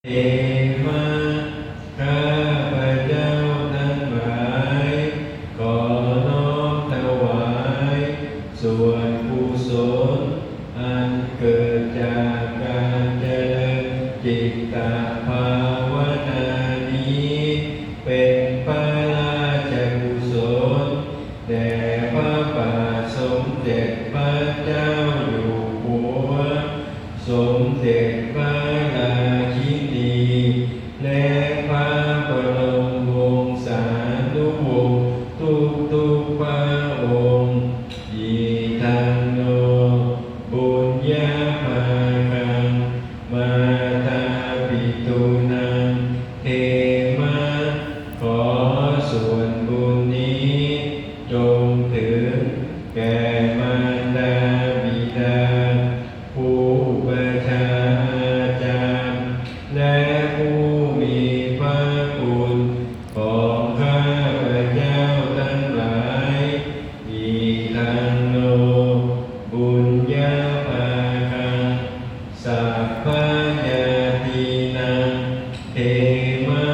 เอมะข้าพเจ้าทั้งหลายขอน้อมถวายส่วนกุศลอันเกิดจากการเจริญจิตตภาวนานี้เป็นพระราชกุศลแด่พระบาทสมเด็จพระเจ้าอยู่หัวสมเด็จพระราชินีและพระบรมวงศานุวงศ์ทุกพระองค์อีทังโนบุญญาภาคังมาตาปิตุนังเทมะขอส่วนบุญนี้จงถึงแก่มารดาบิดาผู้บัญชาอาจารย์และผู้มีพระคุณของข้าพเจ้าทั้งหลายอีทังโนบุญญาภาคังสัพพญาตินังเทมะ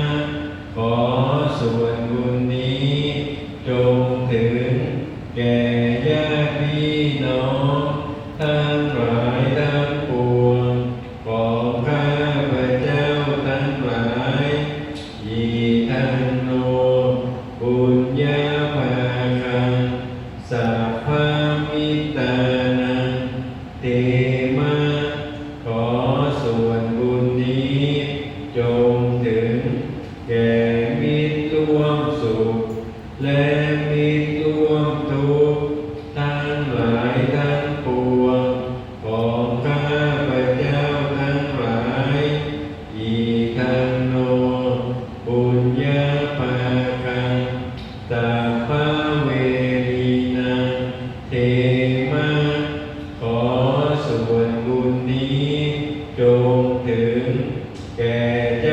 ขอส่วนบุญนี้จงถึงแก่ญาติพี่น้องทั้งหลายทั้งปวงของข้าพเจ้าทั้งหลายอีทังโนบุญญาภาคังสัพพมิตานังเตมะขอส่วนบุญนี้จงถึงแก่มิตรร่วมสุขและมิตรร่วมทุกข์ทั้งหลายทั้งปวงของข้าพเจ้าทั้งหลายอีทังโนบุญญาภาคังสัพพเวรีนังเทมะขอส่วนบุญนี้จงถึงแก่ญ